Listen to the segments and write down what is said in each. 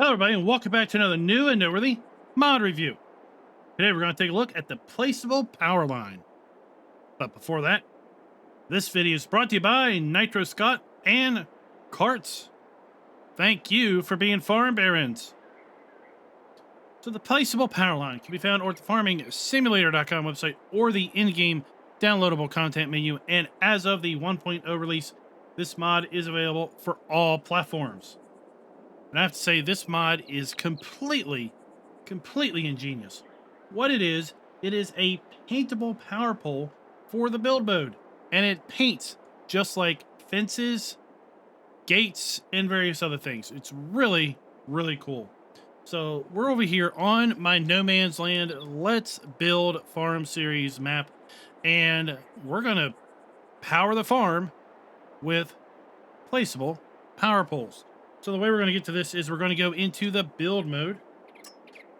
Hello, everybody, and welcome back to another new and noteworthy mod review. Today, we're going to take a look at the Placeable Powerline. But before that, this video is brought to you by Nitro Scott and Carts. Thank you for being farm barons. So the Placeable Powerline can be found at the FarmingSimulator.com website or the in-game downloadable content menu. And as of the 1.0 release, this mod is available for all platforms. And I have to say, this mod is completely ingenious. What it is a paintable power pole for the build mode. And it paints just like fences, gates, and various other things. It's really, really cool. So we're over here on my No Man's Land Let's Build Farm series map. And we're going to power the farm with placeable power poles. So the way we're going to get to this is we're going to go into the build mode,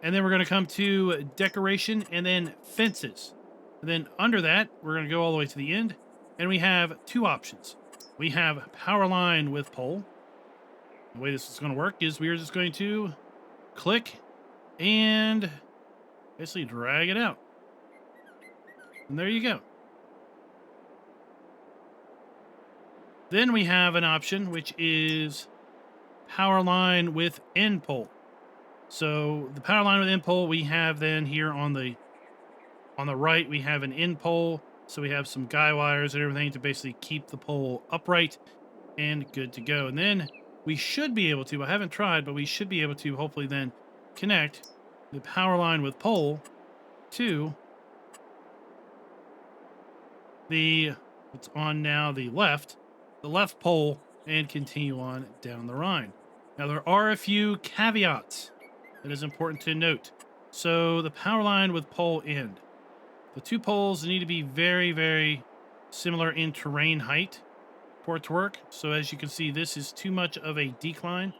and then we're going to come to decoration and then fences. And then under that, we're going to go all the way to the end, and we have two options. We have power line with pole. The way this is going to work is we're just going to click and basically drag it out. And there you go. Then we have an option which is power line with end pole. So the power line with end pole we have then here on the right, we have an end pole. So we have some guy wires and everything to basically keep the pole upright and good to go. And then we should be able to, I haven't tried, but we should be able to hopefully then connect the power line with pole to it's on now the left pole, and continue on down the line. Now, there are a few caveats that is important to note. So the power line with pole end. The two poles need to be very, very similar in terrain height for it to work. So as you can see, this is too much of a decline.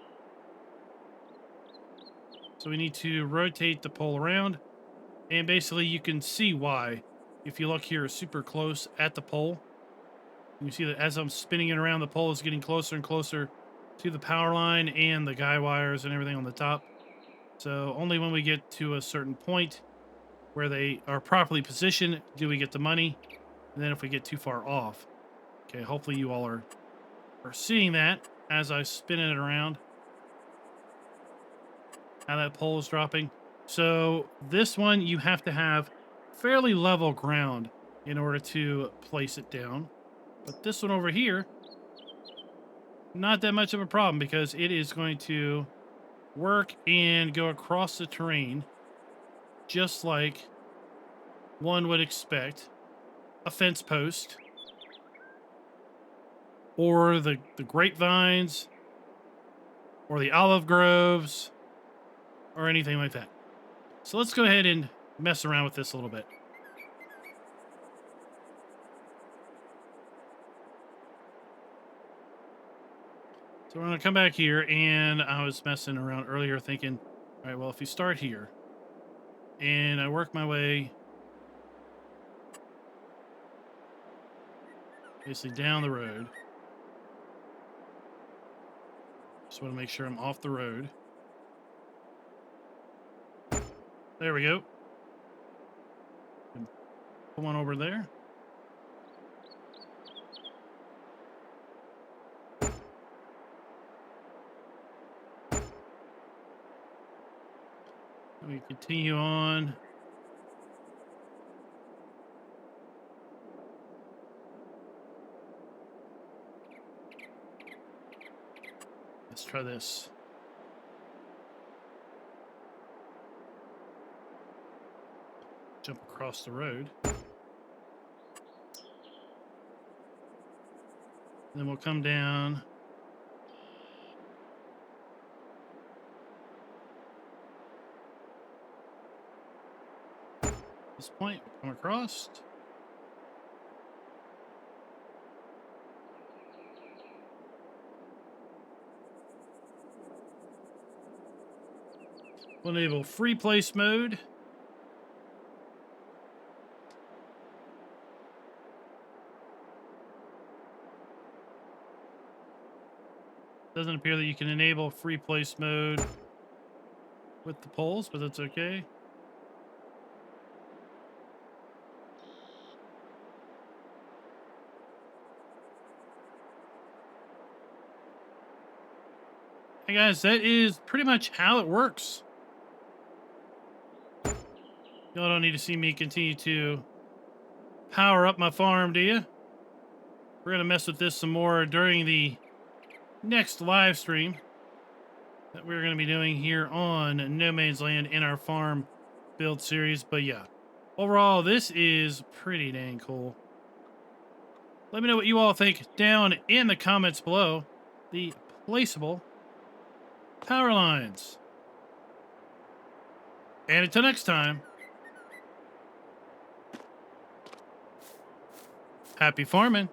So we need to rotate the pole around. And basically you can see why. If you look here super close at the pole, you see that as I'm spinning it around, the pole is getting closer and closer to the power line and the guy wires and everything on the top. So only when we get to a certain point where they are properly positioned do we get the money. And then if we get too far off. Okay, hopefully you all are seeing that as I spin it around. How that pole is dropping. So this one you have to have fairly level ground in order to place it down. But this one over here, not that much of a problem because it is going to work and go across the terrain just like one would expect a fence post or the grapevines or the olive groves or anything like that. So let's go ahead and mess around with this a little bit. So we're going to come back here, and I was messing around earlier thinking, all right, well, if you start here, and I work my way basically down the road. Just want to make sure I'm off the road. There we go. Put one over there. We continue on. Let's try this. Jump across the road. Then we'll come down. This point, come across. We'll enable free place mode. Doesn't appear that you can enable free place mode with the poles, but that's okay. Hey guys, that is pretty much how it works. Y'all don't need to see me continue to power up my farm, do you? We're going to mess with this some more during the next live stream that we're going to be doing here on No Man's Land in our farm build series. But yeah, overall, this is pretty dang cool. Let me know what you all think down in the comments below. The placeable power lines. And until next time, happy farming.